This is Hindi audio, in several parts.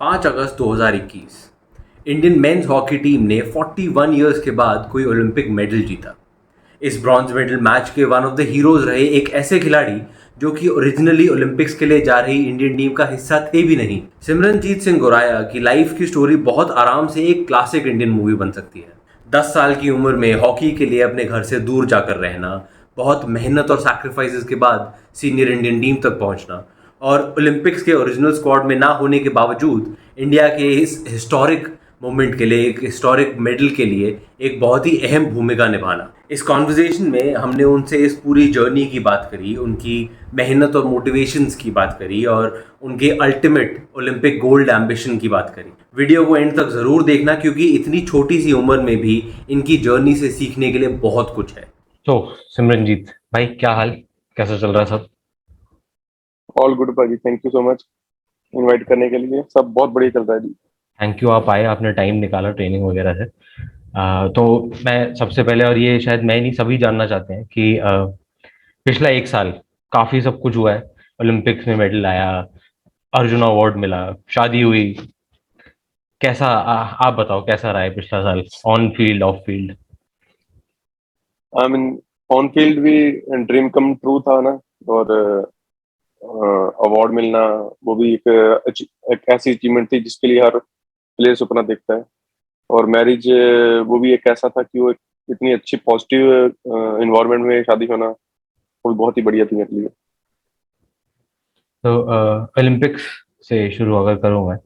5 अगस्त 2021 इंडियन मेंस हॉकी टीम ने 41 इयर्स के बाद कोई ओलंपिक मेडल जीता। इस ब्रॉन्ज मेडल मैच के वन ऑफ द हीरोज रहे एक ऐसे खिलाड़ी जो कि ओरिजिनली ओलंपिक्स के लिए जा रही इंडियन टीम का हिस्सा थे भी नहीं। सिमरनजीत सिंह गोराया की लाइफ की स्टोरी बहुत आराम से एक क्लासिक इंडियन मूवी बन सकती है। 10 साल की उम्र में हॉकी के लिए अपने घर से दूर जाकर रहना, बहुत मेहनत और सैक्रिफाइसेस के बाद सीनियर इंडियन टीम तक पहुंचना और ओलंपिक्स के ओरिजिनल स्क्वाड में ना होने के बावजूद इंडिया के इस हिस्टोरिक मोमेंट के लिए, एक हिस्टोरिक मेडल के लिए एक बहुत ही अहम भूमिका निभाना। इस कॉन्वर्जेशन में हमने उनसे इस पूरी जर्नी की बात करी, उनकी मेहनत और मोटिवेशंस की बात करी और उनके अल्टीमेट ओलंपिक गोल्ड एम्बिशन की बात करी। वीडियो को एंड तक ज़रूर देखना क्योंकि इतनी छोटी सी उम्र में भी इनकी जर्नी से सीखने के लिए बहुत कुछ है। तो सिमरनजीत भाई, क्या हाल, कैसा चल रहा है सब? ऑल गुड भाजी, thank you so much invite करने के लिए। सब बहुत बढ़िया चल रहा है जी। थैंक यू, आप आए, आपने टाइम निकाला ट्रेनिंग वगैरह से। तो मैं सबसे पहले, और ये शायद मैं नहीं सभी जानना चाहते हैं कि पिछला एक साल काफी सब कुछ हुआ है। ओलंपिक्स में मेडल आया, अर्जुन अवार्ड मिला, शादी हुई। कैसा आप बताओ, कैसा रहा है पिछला साल, on field of field? I mean, on field भी ड्रीम कम ट्रू था ना। और अवार्ड मिलना, वो भी एक ऐसी अचीवमेंट थी जिसके लिए हर प्लेयर सपना देखता है। और मैरिज, वो भी एक ऐसा था कि वो इतनी अच्छी पॉजिटिव इन्वायरमेंट में शादी होना, वो बहुत ही बढ़िया थी मेरे लिए। तो ओलंपिक्स से शुरू अगर करूँ मैं,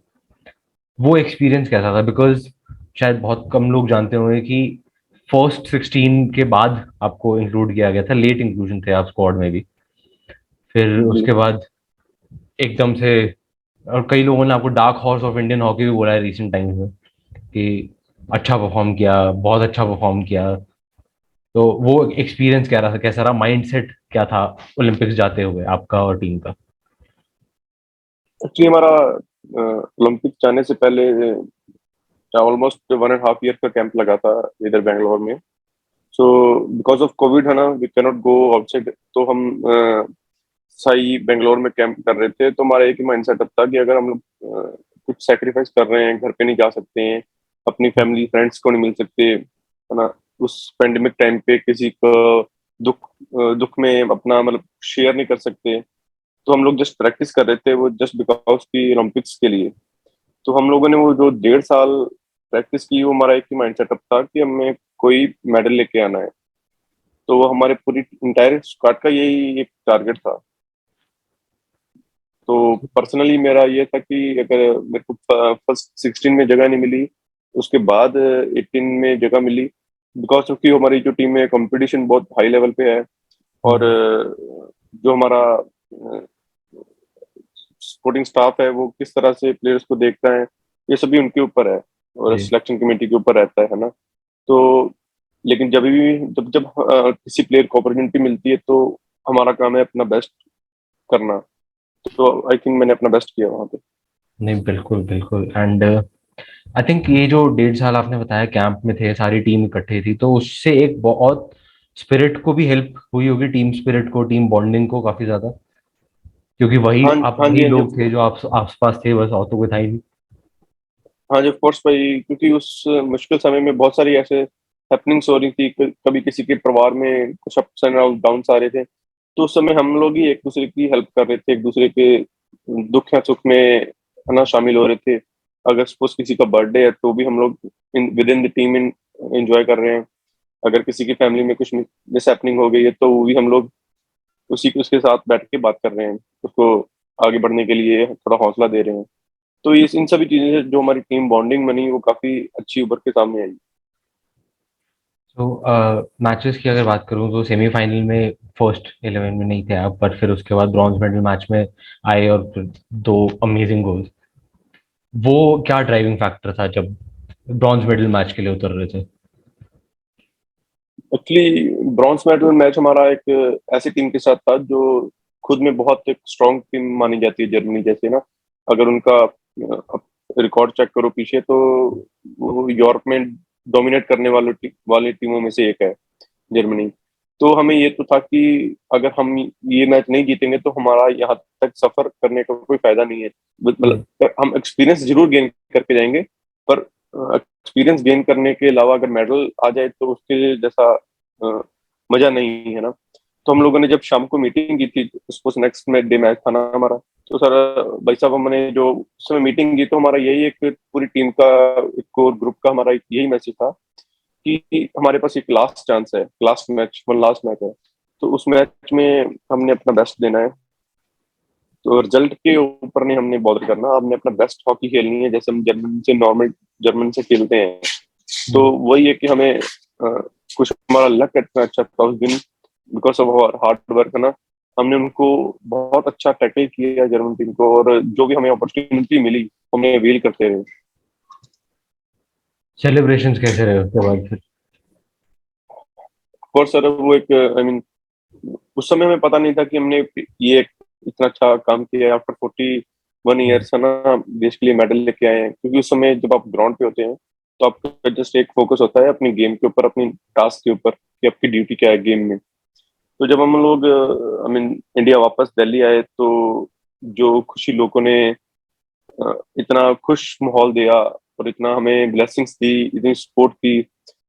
वो एक्सपीरियंस कैसा था? बिकॉज शायद बहुत कम लोग जानते होंगे कि फर्स्ट 16 के बाद आपको इंक्लूड किया गया था, लेट इंक्लूजन थे आप स्क्वाड में भी। फिर जी। उसके बाद एकदम से, और कई लोगों ने आपको dark horse of Indian hockey भी बोला है रिसेंट टाइम्स में, कि अच्छा परफॉर्म किया, बहुत अच्छा परफॉर्म किया। तो वो एक्सपीरियंस क्या रहा, कैसा रहा, माइंडसेट क्या था ओलंपिक्स जाते हुए आपका और टीम का? एक्चुअली हमारा ओलंपिक जाने से पहले ऑलमोस्ट 1.5 ईयर का कैंप लगा था इधर बैंगलोर में। सो बिकॉज ऑफ कोविड है ना, we can not go outside. तो हम साई बेंगलोर में कैंप कर रहे थे। तो हमारा एक ही माइंड सेटअप था कि अगर हम लोग कुछ सेक्रीफाइस कर रहे हैं, घर पे नहीं जा सकते हैं, अपनी फैमिली फ्रेंड्स को नहीं मिल सकते है ना, उस पेंडेमिक टाइम पे किसी को दुख में अपना मतलब शेयर नहीं कर सकते। तो हम लोग जस्ट प्रैक्टिस कर रहे थे, वो जस्ट बिकॉज की ओलंपिक्स के लिए। तो हम लोगों ने वो जो 1.5 साल प्रैक्टिस की, वो हमारा एक ही माइंड सेटअप था कि हमें कोई मेडल लेके आना है। तो वो हमारे पूरी इंटायर स्क्वाड का यही एक टारगेट था। तो पर्सनली मेरा ये था कि अगर मेरे को फर्स्ट 16 में जगह नहीं मिली, उसके बाद 18 में जगह मिली। बिकॉज क्योंकि हमारी जो टीम है, कंपटीशन बहुत हाई लेवल पे है। और हम्म। जो हमारा सपोर्टिंग स्टाफ है, वो किस तरह से प्लेयर्स को देखता है, ये सभी उनके ऊपर है और जी। सिलेक्शन कमेटी के ऊपर रहता है ना। तो लेकिन जब जब किसी प्लेयर को अपॉर्चुनिटी मिलती है, तो हमारा काम है अपना बेस्ट करना। तो आई थिंक मैंने अपना बेस्ट किया वहां पे। नहीं, बिल्कुल बिल्कुल। एंड आई थिंक ये जो 1.5 साल आपने बताया कैंप में थे, सारी टीम इकट्ठे थी, तो उससे एक बहुत स्पिरिट को भी हेल्प हुई होगी, टीम स्पिरिट को, टीम बॉन्डिंग को काफी ज्यादा। क्योंकि वही हाँ आप, हाँ जी, वही हाँ जी। लोग थे जो आप आस पास थे, बस और तो कोई था ही नहीं। हाँ जी, ऑफ कोर्स भाई, क्योंकि उस मुश्किल समय में बहुत सारी ऐसे हैपनिंग्स हो रही थी। कभी किसी के परिवार में कुछ अप्स एंड डाउन्स आ रहे थे। तो उस समय हम लोग ही एक दूसरे की हेल्प कर रहे थे, एक दूसरे के दुख या सुख में है ना शामिल हो रहे थे। अगर सपोज किसी का बर्थडे है, तो भी हम लोग with in the team enjoy कर रहे हैं। अगर किसी की फैमिली में कुछ मिस हैपनिंग हो गई है, तो वो भी हम लोग उसके साथ बैठ के बात कर रहे हैं, उसको आगे बढ़ने के लिए थोड़ा हौसला दे रहे हैं। तो ये इन सभी चीजें से जो हमारी टीम बॉन्डिंग बनी, वो काफी अच्छी उभर के सामने आई। तो मैचेस की अगर बात करूं तो सेमीफाइनल में फर्स्ट 11 में नहीं थे आप, पर फिर उसके बाद ब्रॉन्ज मेडल मैच में आए और फिर दो अमेजिंग गोल्स। वो क्या ड्राइविंग फैक्टर था जब ब्रॉन्ज मेडल मैच के लिए उतर रहे थे? एक्चुअली ब्रॉन्ज मेडल मैच हमारा एक ऐसी टीम के साथ था जो खुद में बहुत एक स्ट्रॉन्ग टीम मानी जाती है, जर्मनी जैसे ना। अगर उनका रिकॉर्ड चेक करो पीछे, तो वो यूरोप में डोमिनेट करने वाली टीमों में से एक है, जर्मनी। तो हमें ये तो था कि अगर हम ये मैच नहीं जीतेंगे तो हमारा यहाँ तक सफर करने का कोई फायदा नहीं है। हम्म। मतलब हम एक्सपीरियंस जरूर गेन करके जाएंगे, पर एक्सपीरियंस गेन करने के अलावा अगर मेडल आ जाए तो उसके जैसा अ, मजा नहीं है ना। तो हम लोगों ने जब शाम को मीटिंग की थी, सपोज नेक्स्ट में डे मैच था ना हमारा, तो सर भाई साहब हमने जो उस समय मीटिंग की, तो हमारा यही एक पूरी टीम का, एक कोर ग्रुप का हमारा यही मैसेज था कि हमारे पास एक लास्ट चांस है, last match, one last match है, तो उस मैच में हमने अपना बेस्ट देना है। तो रिजल्ट के ऊपर नहीं हमने बॉदर करना, हमने अपना बेस्ट हॉकी खेलनी है जैसे हम जर्मन से नॉर्मल जर्मन से खेलते हैं। तो हम्म। वही है कि हमें कुछ हमारा लक इतना अच्छा था उस दिन, because of our hard work है ना। हमने उनको बहुत अच्छा टैकल किया जर्मन टीम को, और जो भी हमें अपॉर्चुनिटी मिली हमें अवेल करते रहे। सेलिब्रेशंस कैसे रहे उसके बाद फिर? और सर वो एक आई मीन उस समय हमें पता नहीं था कि हमने ये एक इतना अच्छा काम किया है। आफ्टर 41 ईयर्स है ना, देश के लिए मेडल लेके आए हैं। क्योंकि उस समय जब आप ग्राउंड पे होते हैं तो आपका जस्ट एक फोकस होता है अपनी गेम के ऊपर, अपनी टास्क के ऊपर कि आपकी ड्यूटी क्या है गेम में। तो जब हम लोग आई मीन इंडिया वापस दिल्ली आए तो जो खुशी लोगों ने इतना खुश माहौल दिया और इतना हमें ब्लेसिंग्स दी, इतनी सपोर्ट की,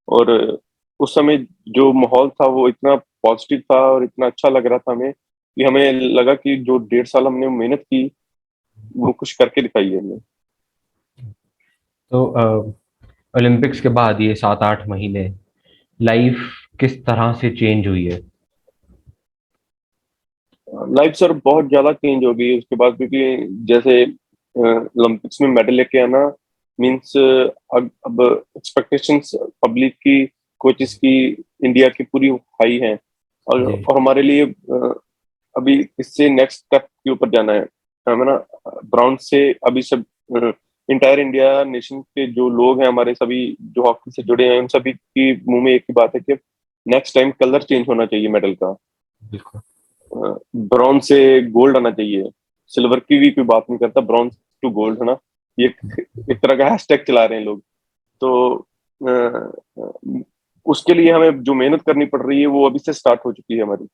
और उस समय जो माहौल था वो इतना पॉजिटिव था और इतना अच्छा लग रहा था हमें कि हमें लगा कि जो 1.5 साल हमने मेहनत की वो कुछ करके दिखाई है हमने। तो ओलंपिक्स के बाद ये 7-8 महीने लाइफ किस तरह से चेंज हुई है? लाइफ सर बहुत ज्यादा चेंज हो गई उसके बाद, क्योंकि जैसे ओलंपिक्स में मेडल लेके आना मीन्स अब एक्सपेक्टेशंस पब्लिक की, कोचेस की, इंडिया की पूरी हाई है। जी। और हमारे लिए अभी इससे नेक्स्ट स्टेप के ऊपर जाना है हमें ना। ब्राउन से अभी सब इंटायर इंडिया नेशन के जो लोग हैं हमारे, सभी जो हॉकी से जुड़े हैं, उन सभी की मुंह में एक ही बात है कि नेक्स्ट टाइम कलर चेंज होना चाहिए मेडल का। बिल्कुल। ब्रॉन्ज से गोल्ड आना चाहिए। सिल्वर की भी कोई बात नहीं करता, ब्रॉन्ज टू गोल्ड है ना। ये एक तरह का हैशटैग चला रहे हैं लोग। तो उसके लिए हमें जो मेहनत करनी पड़ रही है वो अभी से स्टार्ट हो चुकी है हमारी।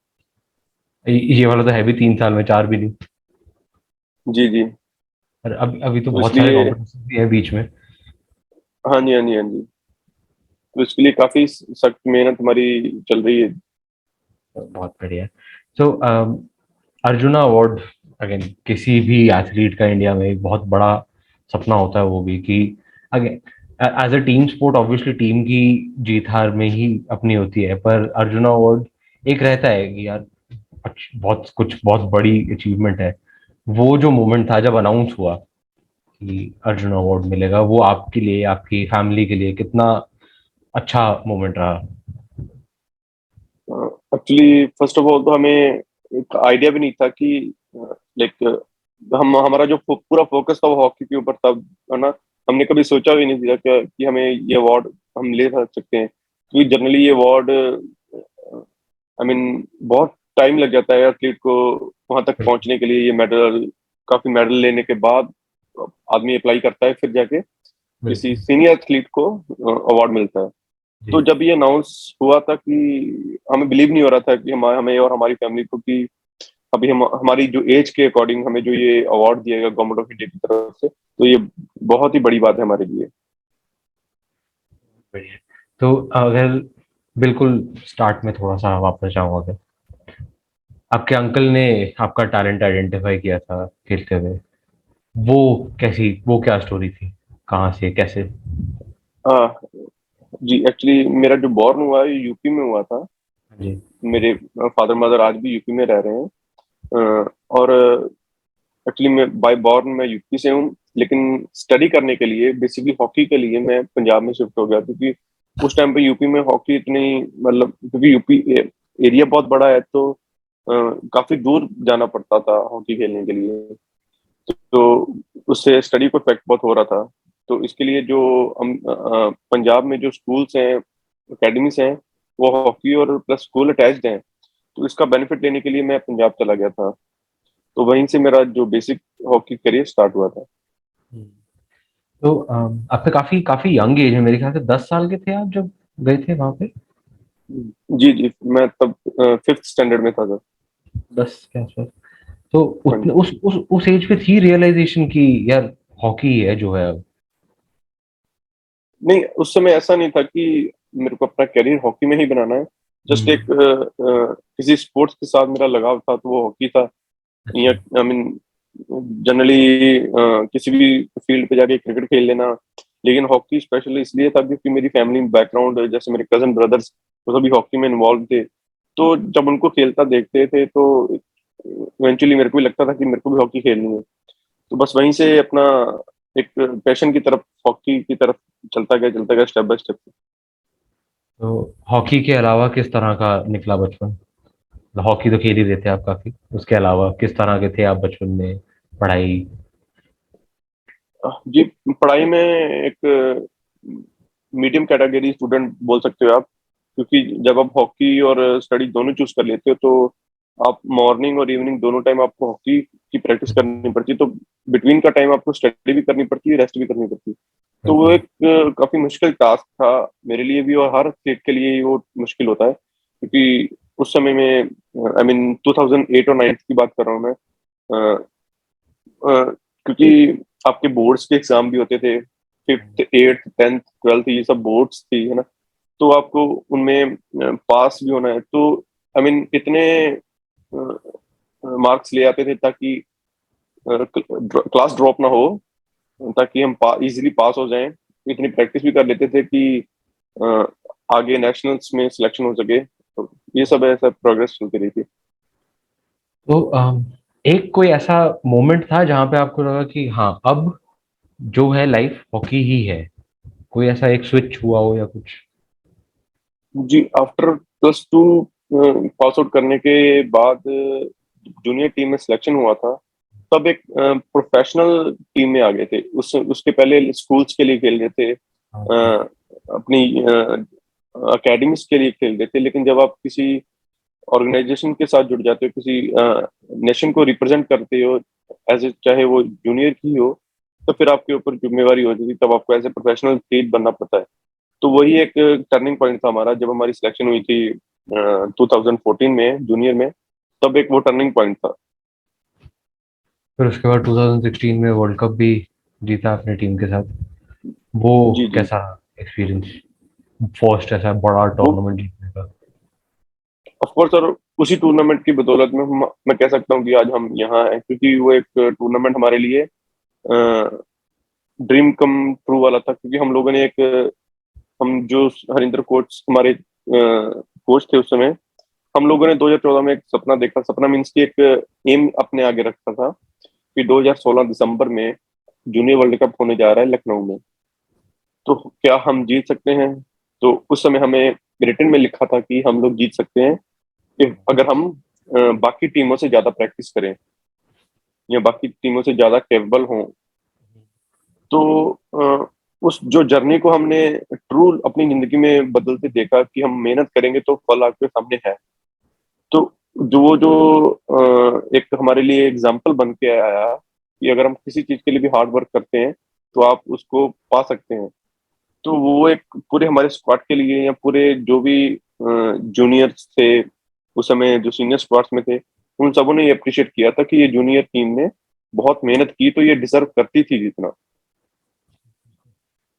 ये वाला तो है भी 3 साल में, 4 भी नहीं। जी जी। और अभी अभी तो तो बहुत सारे इसलिए कॉम्पिटिशन भी है बीच में। हाँ जी, हाँ जी, हाँ जी। तो इसके लिए काफी सख्त मेहनत हमारी चल रही है। बहुत बढ़िया। सो अर्जुना अवार्ड, अगेन किसी भी एथलीट का इंडिया में एक बहुत बड़ा सपना होता है वो भी कि again as a team sport obviously team की जीत हार में ही अपनी होती है, पर अर्जुना अवार्ड एक रहता है कि यार बहुत कुछ बहुत बड़ी अचीवमेंट है। वो जो मोमेंट था जब अनाउंस हुआ कि अर्जुन अवार्ड मिलेगा, वो आपके लिए, आपकी फैमिली के लिए कितना अच्छा मोमेंट रहा? एक्चुअली फर्स्ट ऑफ ऑल तो हमें एक आइडिया भी नहीं था कि लाइक हम हमारा जो पूरा फोकस था वो हॉकी के ऊपर था, है ना। हमने कभी सोचा भी नहीं था कि हमें ये अवार्ड हम ले सकते हैं। क्योंकि जनरली ये अवार्ड आई मीन बहुत टाइम लग जाता है एथलीट को वहां तक बिल्कुल। पहुंचने के लिए। ये मेडल, काफी मेडल लेने के बाद आदमी अप्लाई करता है, फिर जाके किसी बिल्कुल। सीनियर एथलीट को अवार्ड मिलता है। तो जी। जब ये अनाउंस हुआ था कि हमें बिलीव नहीं हो रहा था कि हमें और हमारी फैमिली को कि अभी हम हमारी जो एज के अकॉर्डिंग हमें जो ये अवार्ड दिया गया गवर्नमेंट ऑफ इंडिया की तरफ से, तो ये बहुत ही बड़ी बात है हमारे लिए। बढ़िया। तो अगर बिल्कुल स्टार्ट में थोड़ा सा वापस जाऊं, अगर आपके अंकल ने आपका टैलेंट आइडेंटिफाई किया था खेलते हुए, वो कैसी, वो क्या स्टोरी थी, कहाँ से कैसे? हाँ जी, एक्चुअली मेरा जो बॉर्न हुआ है ये यूपी में हुआ था। जी। मेरे फादर मदर आज भी यूपी में रह रहे हैं। और एक्चुअली मैं बाय बॉर्न मैं यूपी से हूँ, लेकिन स्टडी करने के लिए बेसिकली हॉकी के लिए मैं पंजाब में शिफ्ट हो गया। क्योंकि उस टाइम पे यूपी में हॉकी इतनी, मतलब क्योंकि यूपी एरिया बहुत बड़ा है, तो काफी दूर जाना पड़ता था हॉकी खेलने के लिए। तो उससे स्टडी को इफेक्ट बहुत हो रहा था। तो इसके लिए जो पंजाब में जो स्कूल्स हैं, एकेडमीज हैं, वो हॉकी और प्लस स्कूल अटैच्ड हैं। तो इसका बेनिफिट लेने के लिए मैं पंजाब चला गया था। तो वहीं से मेरा जो बेसिक हॉकी करियर स्टार्ट हुआ था। तो आप तो काफी काफी यंग एज है, मेरे ख्याल से 10 साल के थे आप जब गए थे वहां पे। जी जी, मैं तब 5th स्टैंडर्ड में था सर। 10 के आसपास। तो हाँ उतने जी। उस एज पे थी रियलाइजेशन की यार हॉकी है जो है अब। नहीं, उस समय ऐसा नहीं था कि मेरे को अपना करियर हॉकी में ही बनाना है। जस्ट एक किसी स्पोर्ट्स के साथ मेरा लगाव था, तो वो हॉकी था। या अच्छा। आई मीन जनरली किसी भी फील्ड पे जाके क्रिकेट खेल लेना, लेकिन हॉकी स्पेशली इसलिए था क्योंकि मेरी फैमिली बैकग्राउंड, जैसे मेरे कजन ब्रदर्स वो सभी हॉकी में इन्वॉल्व थे। तो जब उनको खेलता देखते थे तो इवेंचुअली मेरे को भी लगता था कि मेरे को भी हॉकी खेलनी है। तो बस वहीं से अपना एक पैशन की तरफ, हॉकी की तरफ चलता गया स्टेप बाय स्टेप। तो हॉकी के अलावा किस तरह का निकला बचपन? हॉकी तो खेल ही रहे थे आप काफी, उसके अलावा किस तरह के थे आप बचपन में? पढ़ाई? जी, पढ़ाई में एक मीडियम कैटेगरी स्टूडेंट बोल सकते हो आप, क्योंकि जब आप हॉकी और स्टडी दोनों चूज कर लेते हो तो आप मॉर्निंग और इवनिंग दोनों टाइम आपको हॉकी की प्रैक्टिस करनी पड़ती है। तो बिटवीन का टाइम आपको स्टडी भी करनी पड़ती है, रेस्ट भी करनी पड़ती है। तो वो बिल्कुल। एक काफी मुश्किल टास्क था मेरे लिए भी, और हर स्टेट के लिए ही वो मुश्किल होता है, क्योंकि उस समय में आई मीन 2008 और 9 की बात कर रहा हूँ मैं। अ, क्योंकि आपके बोर्ड्स के एग्जाम भी होते थे, 5th 8th 10th 12th, ये सब बोर्ड्स थी, है ना। तो आपको उनमें पास भी होना है, तो आई मीन इतने मार्क्स ले आते थे ताकि क्लास ड्रॉप ना हो, ताकि हम इजीली पास हो जाएं। इतनी प्रैक्टिस भी कर लेते थे कि अ, आगे नेशनल्स में सिलेक्शन हो सके। तो ये सब ऐसा प्रोग्रेस चलती रही थी। तो एक कोई ऐसा मोमेंट था जहां पे आपको लगा कि हाँ अब जो है लाइफ हॉकी ही है? कोई ऐसा एक स्विच हुआ हो या कुछ? जी, आफ्टर +2 पास आउट करने के बाद जूनियर टीम में सिलेक्शन हुआ था, तब एक प्रोफेशनल टीम में आ गए थे। उसके पहले स्कूल्स के लिए खेल रहे थे, अपनी अकेडमीज के लिए खेल रहे थे। लेकिन जब आप किसी ऑर्गेनाइजेशन के साथ जुड़ जाते हो, किसी नेशन को रिप्रेजेंट करते हो, एज ए चाहे वो जूनियर की हो, तो फिर आपके ऊपर जिम्मेवारी हो जाती है, तब आपको एज ए प्रोफेशनल एथलीट बनना पड़ता है। तो वही एक टर्निंग पॉइंट था हमारा, जब हमारी सिलेक्शन हुई थी 2014 में जूनियर में। तब एक वो टर्निंग पॉइंट था। फिर उसके बाद 2016 में वर्ल्ड कप भी जीता अपनी टीम के साथ। वो जी जी। कैसा एक्सपीरियंस, फर्स्ट ऐसा बड़ा वो टूर्नामेंट जीतने का? ऑफ कोर्स, और उसी टूर्नामेंट की बदौलत में मैं कह सकता हूँ कि आज हम यहाँ हैं, क्योंकि वो एक टूर्नामेंट हमारे लिए ड्रीम कम ट्रू वाला था। क्योंकि हम लोगों ने एक हम जो हरिंदर कोच हमारे कोच थे उस समय, हम लोगों ने 2014 में एक सपना देखा। सपना मीन्स की एक एम अपने आगे रखा था कि 2016 दिसंबर में जूनियर वर्ल्ड कप होने जा रहा है लखनऊ में, तो क्या हम जीत सकते हैं। तो उस समय हमें रिटन में लिखा था कि हम लोग जीत सकते हैं if अगर हम बाकी टीमों से ज्यादा प्रैक्टिस करें या बाकी टीमों से ज्यादा कैपेबल हों। तो उस जो जर्नी को हमने ट्रू अपनी जिंदगी में बदलते देखा कि हम मेहनत करेंगे तो फल आपके सामने है। तो जो एक हमारे लिए एग्जाम्पल बन के आया कि अगर हम किसी चीज के लिए भी हार्ड वर्क करते हैं तो आप उसको पा सकते हैं। तो वो एक पूरे हमारे स्क्वाड के लिए, या पूरे जो भी जूनियर्स थे उस समय, जो सीनियर स्क्वाड्स में थे, उन सबों ने ये अप्रिशिएट किया था कि ये जूनियर टीम ने बहुत मेहनत की, तो ये डिजर्व करती थी जितना।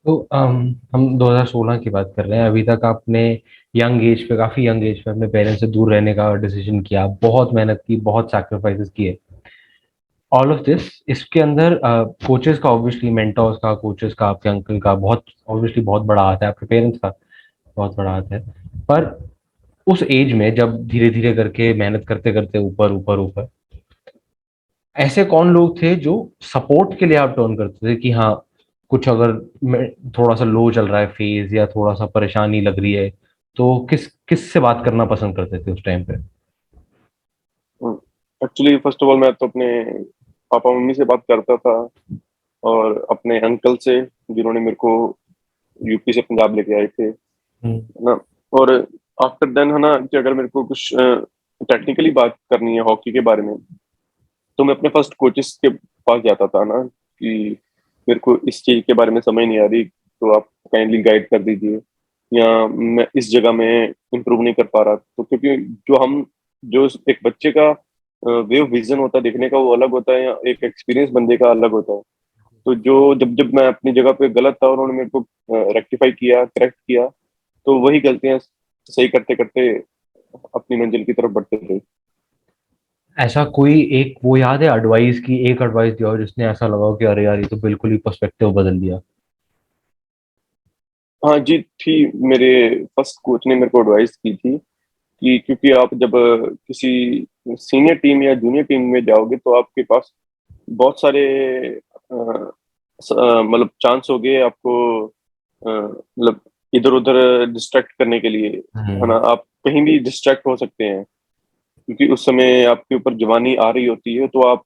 तो हम 2016 की बात कर रहे हैं। अभी तक आपने यंग एज पे, काफी यंग एज पे अपने पेरेंट्स से दूर रहने का डिसीजन किया, बहुत मेहनत की, बहुत सैक्रिफाइसेस किए, ऑल ऑफ दिस। इसके अंदर कोचेस का ऑब्वियसली, मेंटर्स का, कोचेस का, आपके अंकल का बहुत ऑब्वियसली बहुत बड़ा हाथ है, आपके पेरेंट्स का बहुत बड़ा हाथ है। पर उस एज में जब धीरे धीरे करके मेहनत करते करते ऊपर ऊपर ऊपर, ऐसे कौन लोग थे जो सपोर्ट के लिए आप टर्न करते थे कि हाँ कुछ अगर थोड़ा सा लो चल रहा है फेज या थोड़ा सा परेशानी लग रही है, तो किस किस से बात करना पसंद करते थे उस टाइम पे? एक्चुअली फर्स्ट ऑफ ऑल मैं तो अपने पापा मम्मी से बात करता था, और अपने अंकल से, जिन्होंने मेरे को यूपी से पंजाब लेके आए थे, हम्म। है ना। और आफ्टर देन, है ना, कि अगर मेरे को कुछ टेक्निकली बात करनी है हॉकी के बारे में, तो मैं अपने फर्स्ट कोचेस के पास जाता था ना, कि मेरे को इस चीज के बारे में समझ नहीं आ रही, तो आप काइंडली गाइड कर दीजिए। या मैं इस जगह में इम्प्रूव नहीं कर पा रहा। तो क्योंकि जो एक बच्चे का वे ऑफ विजन होता है देखने का वो अलग होता है, या एक एक्सपीरियंस बंदे का अलग होता है। तो जो जब जब मैं अपनी जगह पे गलत था, उन्होंने मेरे को रेक्टिफाई किया, करेक्ट किया, तो वही गलतियां सही करते करते अपनी मंजिल की तरफ बढ़ते थे। ऐसा कोई एक वो याद है एडवाइस की, एक एडवाइस दिया हो जिसने ऐसा लगा हो कि अरे यार ये तो बिल्कुल ही पर्सपेक्टिव बदल दिया? हाँ जी, थी। मेरे फर्स्ट कोच ने मेरे को एडवाइस की थी कि क्योंकि आप जब किसी सीनियर टीम या जूनियर टीम में जाओगे तो आपके पास बहुत सारे मतलब चांस हो गए आपको, मतलब इधर उधर डिस्ट्रैक्ट करने के लिए, है ना। हम्म। आप कहीं भी डिस्ट्रैक्ट हो सकते हैं, क्योंकि उस समय आपके ऊपर जवानी आ रही होती है, तो आप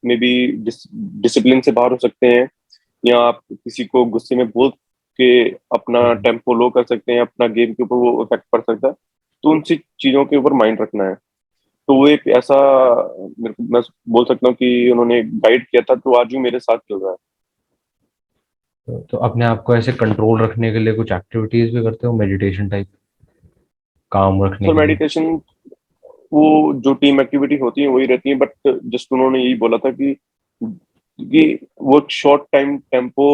मे बी डिसिप्लिन से बाहर हो सकते हैं, या आप किसी को गुस्से में बोल के अपना हम्म। टेम्पो लो कर सकते हैं, अपना गेम के ऊपर वो इफेक्ट पड़ सकता है। तो उन सी चीजों के ऊपर माइंड रखना है। तो वो एक ऐसा, मैं बोल सकता हूँ कि उन्होंने गाइड किया था, तो आज भी मेरे साथ चल रहा है। तो अपने आप को ऐसे कंट्रोल रखने के लिए कुछ एक्टिविटीज भी करते हो, मेडिटेशन टाइप, काम रखने सर के लिए? मेडिटेशन, वो जो टीम एक्टिविटी होती है वही रहती है, बट जस्ट उन्होंने यही बोला था कि वो शॉर्ट टाइम टेम्पो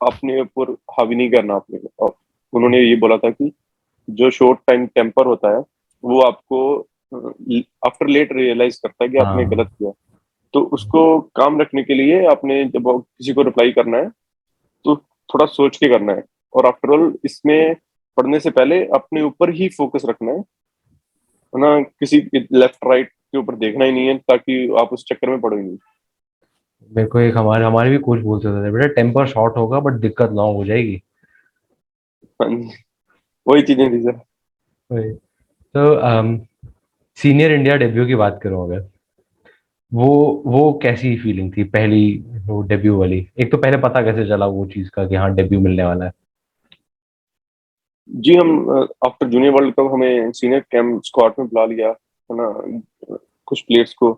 अपने ऊपर हावी नहीं करना अपने को। और उन्होंने ये बोला था कि जो शॉर्ट टाइम टेम्पर होता है वो आपको आफ्टर लेट रियलाइज करता है कि आपने हाँ। गलत किया। तो उसको काम रखने के लिए आपने जब किसी को रिप्लाई करना है तो थोड़ा सोच के करना है। और आफ्टर ऑल इसमें पढ़ने से पहले अपने ऊपर ही फोकस रखना है ना। किसी लेफ्ट राइट के ऊपर देखना ही नहीं है, ताकि आप उस चक्कर में पड़ो ही नहीं। मेरे को एक हमारे हमारे भी कोच बोलते थे, बेटा टेम्पर शॉर्ट होगा बट दिक्कत लॉन्ग हो जाएगी। हाँ जी, वही चीजें थी सर। वही। तो सीनियर इंडिया डेब्यू की बात करूं अगर, वो वो कैसी फीलिंग थी पहली, वो डेब्यू वाली? एक तो पहले पता कैसे चला वो चीज का कि हाँ डेब्यू मिलने वाला है? जी, हम आफ्टर जूनियर वर्ल्ड कप हमें सीनियर कैंप स्क्वाड में बुला लिया, है ना, कुछ प्लेयर्स को।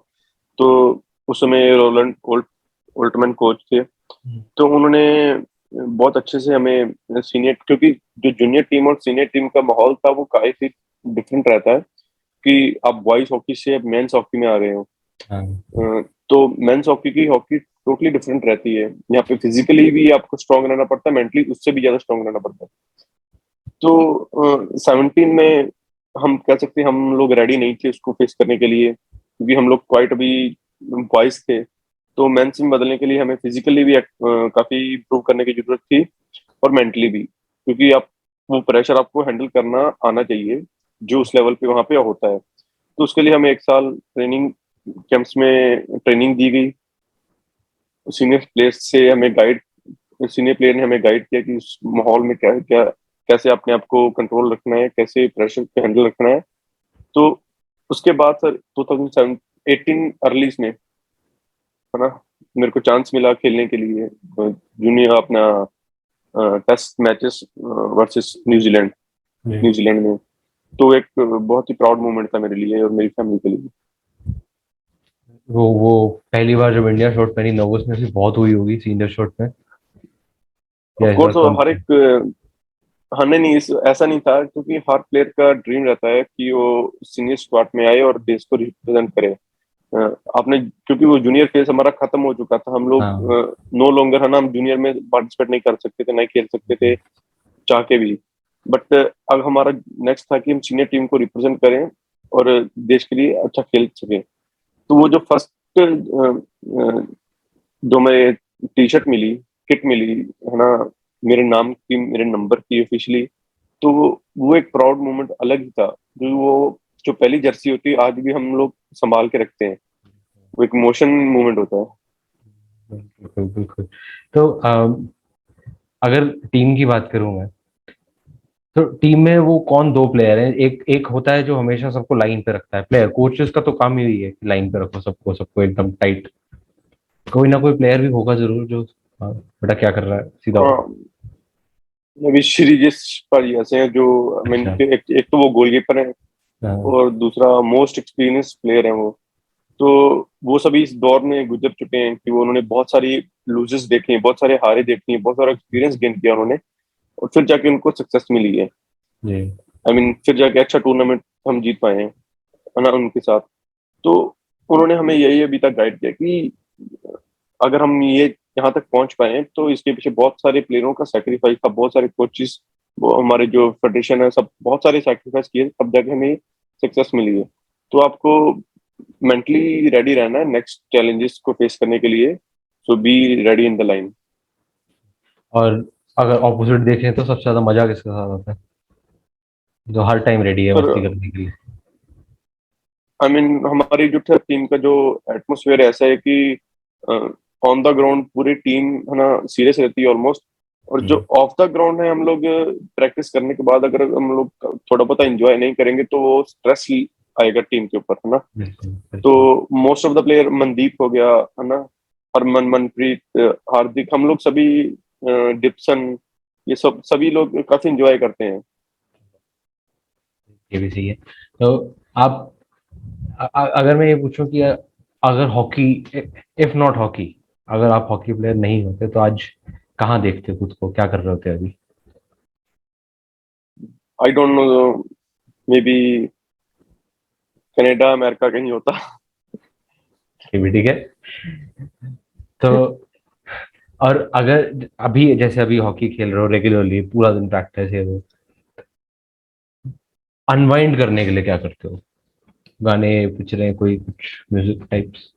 तो उस समय रोलैंड ओल्टमैन कोच थे। तो उन्होंने बहुत अच्छे से हमें सीनियर, क्योंकि जो जूनियर टीम और सीनियर टीम का माहौल था वो काफी डिफरेंट रहता है, कि आप बॉयज हॉकी से अब मेंस हॉकी में आ गए हो। हाँ। तो मेंस हॉकी की हॉकी टोटली डिफरेंट रहती है। यहाँ पे फिजिकली भी आपको स्ट्रांग रहना पड़ता है, मेंटली उससे भी ज्यादा स्ट्रांग रहना पड़ता है। तो 17 में हम कह सकते हैं हम लोग रेडी नहीं थे उसको फेस करने के लिए, क्योंकि हम लोग क्वाइट अभी बॉयज थे। तो मेंस में बदलने के लिए हमें फिजिकली भी काफी इम्प्रूव करने की जरूरत थी, और मेंटली भी, क्योंकि आप वो प्रेशर आपको हैंडल करना आना चाहिए जो उस लेवल पे वहां पे होता है। तो उसके लिए हमें एक साल ट्रेनिंग कैंप्स में ट्रेनिंग दी गई। सीनियर प्लेयर्स से हमें गाइड सीनियर प्लेयर ने हमें गाइड किया कि उस माहौल में क्या क्या कैसे अपने आप को कंट्रोल रखना है, कैसे प्रेशर को हैंडल रखना है। तो उसके बाद सर 2018 अर्ली में, है ना, मेरे को चांस मिला खेलने के लिए जूनियर अपना टेस्ट मैचेस वर्सेस न्यूजीलैंड जी। न्यूजीलैंड में। तो एक बहुत ही प्राउड मोमेंट था मेरे लिए और मेरी फैमिली के लिए। वो पहली बार जब इंडिया शॉट पहनी, नर्वसनेस भी बहुत हुई होगी सीनियर शॉट में, या ऑफ इस बार कोर्स कम हर थी? एक हाँ, नहीं नहीं, ऐसा नहीं था, क्योंकि हर प्लेयर का ड्रीम रहता है कि वो सीनियर स्क्वाड में आए और देश को रिप्रेजेंट करे। अ, आपने क्योंकि वो जूनियर फेज हमारा खत्म हो चुका था, हम लोग हाँ। नो लॉन्गर, है ना, हम जूनियर में पार्टिसिपेट नहीं कर सकते थे, नहीं खेल सकते थे चाह के भी। बट अब हमारा नेक्स्ट था कि हम सीनियर टीम को रिप्रेजेंट करें और देश के लिए अच्छा खेल सकें। तो वो जो फर्स्ट जो मैं टी शर्ट मिली, किट मिली, है ना, मेरे नाम की, मेरे नंबर की ऑफिशियली, तो वो एक प्राउड मोमेंट अलग ही था। जो पहली जर्सी होती है आज भी हम लोग संभाल के रखते हैं, वो एक इमोशन मोमेंट होता है। बिल्कुल बिल्कुल। तो अगर टीम की बात करूं मैं, तो टीम में वो कौन दो प्लेयर हैं? एक एक होता है जो हमेशा सबको लाइन पे रखता है, प्लेयर कोचेस का तो काम ही है कि लाइन पे रखो सबको, सबको एकदम टाइट। कोई ना कोई प्लेयर भी होगा जरूर जो हाँ, बेटा क्या कर रहा है, सीधा हो। हाँ, अभी श्रीजेश पर ऐसे हैं जो, I mean, अच्छा। एक तो वो गोलकीपर है, हाँ। और दूसरा मोस्ट एक्सपीरियंस प्लेयर है वो। तो वो सभी इस दौर में गुजर चुके हैं कि वो उन्होंने बहुत सारी लूजेस देखी हैं, बहुत सारे हारे देखी हैं, बहुत सारा एक्सपीरियंस गेन किया उन्होंने, और फिर जाके उनको सक्सेस मिली है। जी। फिर जाके अच्छा टूर्नामेंट हम जीत पाए हैं, है ना, उनके साथ। तो उन्होंने हमें यही अभी तक गाइड किया कि अगर हम ये यहाँ तक पहुंच पाए हैं तो इसके पीछे बहुत सारे प्लेयरों का सेक्रीफाइस था, बहुत सारे कोचेस, वो हमारे जो फेडरेशन है, सब बहुत सारे सेक्रीफाइस किए तब जाके हमें सक्सेस मिली है। तो आपको मेंटली रेडी रहना है नेक्स्ट चैलेंजेस को फेस करने के लिए। So be ready in the line. और अगर ऑपोजिट देखें तो सबसे ज्यादा मजा किसके साथ आता है, जो हर टाइम रेडी है पर मस्ती करने के लिए? हमारी जो टीम का जो एटमोसफेयर ऐसा है कि ऑन द ग्राउंड पूरी टीम है ना सीरियस रहती है ऑलमोस्ट। और जो हम्म, ऑफ द ग्राउंड है, हम लोग प्रैक्टिस करने के बाद अगर हम लोग थोड़ा बहुत एंजॉय नहीं करेंगे तो वो स्ट्रेस ही आएगा टीम के ऊपर, है ना। बिल्कुल तो बिल्कुल। Most of the player, Mandeep हो गया, है ना, हरमन, मनप्रीत, हार्दिक, हम लोग सभी, डिप्सन, ये सब सभी लोग काफी इंजॉय करते हैं। ये भी सही है। तो आप अगर मैं ये पूछूं कि अगर हॉकी, इफ नॉट हॉकी, अगर आप हॉकी प्लेयर नहीं होते तो आज कहाँ देखते खुद को, क्या कर रहे होते अभी? I don't know, may be Canada, America कहीं होता। ये भी ठीक है। तो और अगर अभी जैसे अभी हॉकी खेल रहे हो रेगुलरली, पूरा दिन प्रैक्टिस है, वो अनवाइंड करने के लिए क्या करते हो? गाने, पिक्चरें, कोई कुछ म्यूजिक टाइप्स?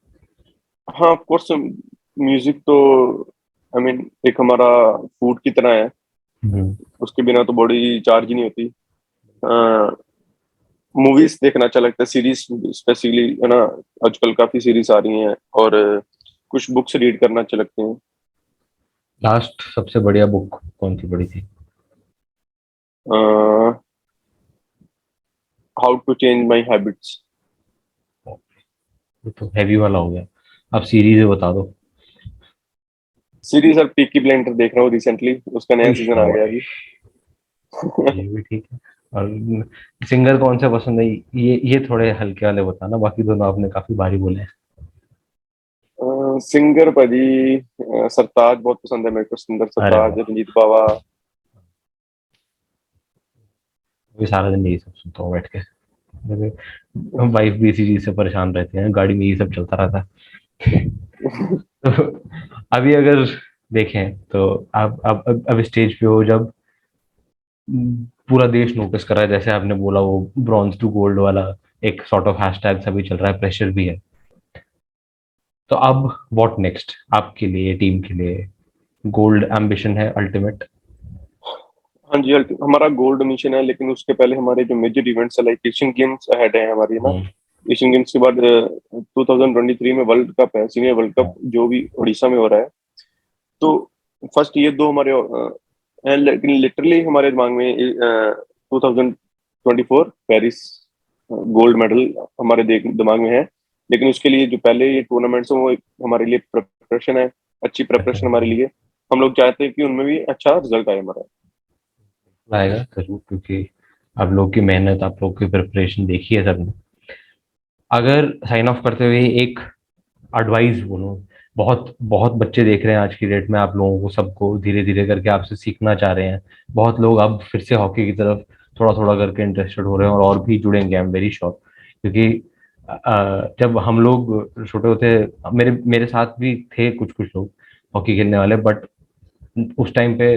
हाँ, ऑफ कोर्स, म्यूजिक तो एक हमारा फूड की तरह है। हम्म। उसके बिना तो बॉडी चार्ज ही नहीं होती। मूवीज देखना अच्छा लगता है, सीरीज स्पेसिफिकली, है ना। आजकल काफी सीरीज आ रही हैं, और कुछ बुक्स रीड करना अच्छे लगते हैं। लास्ट सबसे बढ़िया बुक कौन सी पढ़ी थी? How to change my habits. ये तो हैवी वाला हो गया, आप सीरीज बता दो। सीरीज अब पीकी ब्लाइंडर देख रहा हूँ रिसेंटली, उसका नया सीजन आ गया अभी। ये भी ठीक है। और सिंगर कौन सा पसंद है? ये थोड़े हल्के वाले बताना, बाकी दोनों आपने काफी भारी बोले हैं। सिंगर भाजी, सरताज बहुत पसंद है मेरे को, सुंदर अरे सरताज, वाह, रंजीत बावा। अभी सारा दिन यही सब सुनता हूँ बैठ के। मेरे वाइफ भी इसी चीज से परेशान रहती है, गाड़ी में यही सब चलता रहता है। तो अभी अगर देखें तो आप अब स्टेज पे हो जब पूरा देश नोटिस कर रहा है, जैसे आपने बोला वो ब्रॉन्ज टू गोल्ड वाला एक सॉर्ट ऑफ हैशटैग सभी चल रहा है, प्रेशर भी है। तो अब व्हाट नेक्स्ट आपके लिए, टीम के लिए? गोल्ड एम्बिशन है अल्टीमेट? हाँ जी, हमारा गोल्ड मिशन है, लेकिन उसके पहले हमारे जो मेजर इवेंट्स है, लाइक एशियन गेम्स अहेड है हमारी ना। हम्म। एशियन गेम्स के बाद 2023 में वर्ल्ड कप है, सीनियर वर्ल्ड कप, जो भी उड़ीसा में हो रहा है। तो फर्स्ट ये दो हमारे हैं, लेकिन लिटरली हमारे दिमाग में 2024 पेरिस गोल्ड मेडल हमारे दिमाग में है। लेकिन उसके लिए जो पहले ये टूर्नामेंट्स हैं वो एक हमारे लिए प्रिपरेशन है, अच्छी प्रिपरेशन हमारे लिए। हम लोग चाहते हैं कि उनमें भी अच्छा रिजल्ट आए हमारा। आएगा जरूर, क्योंकि आप लोग की मेहनत, आप लोग की प्रिपरेशन देखी है सबने। अगर साइन ऑफ करते हुए एक एडवाइस बोलो, बहुत बहुत बच्चे देख रहे हैं आज की डेट में, आप लोगों को सबको धीरे धीरे करके आपसे सीखना चाह रहे हैं। बहुत लोग अब फिर से हॉकी की तरफ थोड़ा थोड़ा करके इंटरेस्टेड हो रहे हैं, और भी जुड़ेंगे, आई एम वेरी श्योर। क्योंकि जब हम लोग छोटे होते, मेरे मेरे साथ भी थे कुछ कुछ लोग हॉकी खेलने वाले, बट उस टाइम पे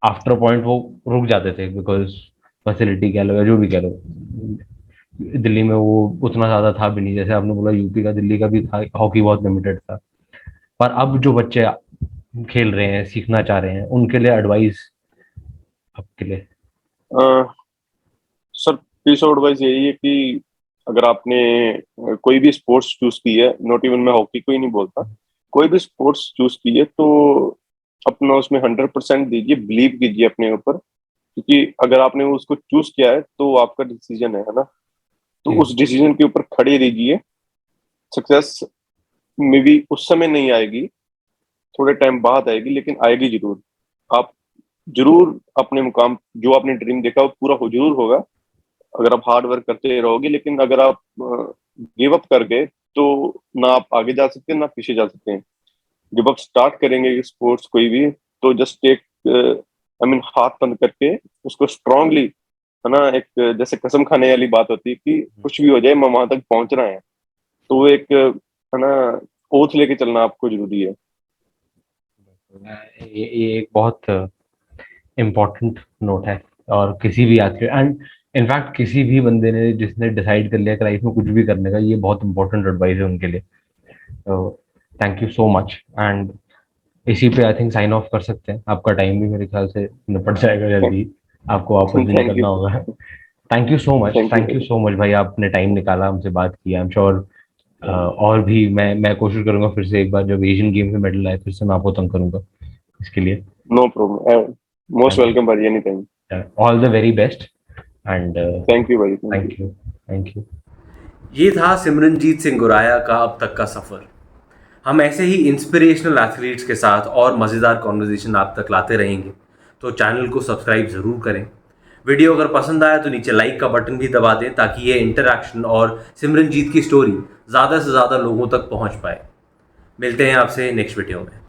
आफ्टर पॉइंट वो रुक जाते थे, बिकॉज फैसिलिटी कह लो या जो भी कह लो, दिल्ली में वो उतना ज्यादा था भी नहीं। जैसे आपने बोला यूपी का, दिल्ली का भी था, हॉकी बहुत लिमिटेड था। पर अब जो बच्चे खेल रहे हैं, सीखना चाह रहे हैं, उनके लिए एडवाइस आपके लिए? सर, पीस ऑफ एडवाइस यही है कि अगर आपने कोई भी स्पोर्ट्स चूज की है, नॉट इवन मैं हॉकी को ही नहीं बोलता, कोई भी स्पोर्ट्स चूज की है तो अपना उसमें 100% दीजिए, बिलीव कीजिए अपने ऊपर। क्योंकि अगर आपने उसको चूज किया है तो वो आपका डिसीजन है ना। तो जी। उस डिसीजन के ऊपर खड़े रहिए। सक्सेस मे बी उस समय नहीं आएगी, थोड़े टाइम बाद आएगी, लेकिन आएगी जरूर। आप जरूर अपने मुकाम, जो आपने ड्रीम देखा वो पूरा हो जरूर होगा, अगर आप हार्ड वर्क करते रहोगे। लेकिन अगर आप गिव अप कर गए तो ना आप आगे जा सकते हैं ना पीछे जा सकते हैं। जब आप स्टार्ट करेंगे स्पोर्ट्स कोई भी, तो जस्ट एक हाथ बंद करके उसको स्ट्रांगली है ना, एक जैसे कसम खाने वाली बात होती है कि कुछ भी हो जाए मैं वहां तक पहुंचना है। तो वो एक है ना, ओथ लेके चलना आपको जरूरी है। ये एक बहुत इम्पोर्टेंट नोट है, और किसी भी यात्री एंड इनफैक्ट किसी भी बंदे ने जिसने डिसाइड कर लिया कि लाइफ में कुछ भी करने का, ये बहुत इंपॉर्टेंट एडवाइस है उनके लिए। तो thank you so much, and इसी पे आई थिंक साइन ऑफ कर सकते हैं। आपका टाइम भी मेरे ख्याल से निपट जाएगा जल्दी, आपको वापस भी थैंक यू। निकलना होगा। Thank you so much, thank you thank you भाई। सो मच भाई, आपने टाइम निकाला, हमसे बात किया। आई एम श्योर और भी मैं कोशिश करूंगा फिर से एक बार जब एशियन गेम्स में मेडल आए फिर से मैं आपको तंग करूंगा इसके लिए। No problem, most thank welcome भाई, any time. You, all the very best, and thank you भाई, thank you. Thank you, thank you. ये था सिमरनजीत सिंह गुराया का अब तक का सफ़र। हम ऐसे ही इंस्पिरेशनल एथलीट्स के साथ और मज़ेदार कॉन्वर्जेशन आप तक लाते रहेंगे, तो चैनल को सब्सक्राइब ज़रूर करें। वीडियो अगर पसंद आया तो नीचे लाइक का बटन भी दबा दें, ताकि ये इंटरैक्शन और सिमरनजीत की स्टोरी ज़्यादा से ज़्यादा लोगों तक पहुंच पाए। मिलते हैं आपसे नेक्स्ट वीडियो में।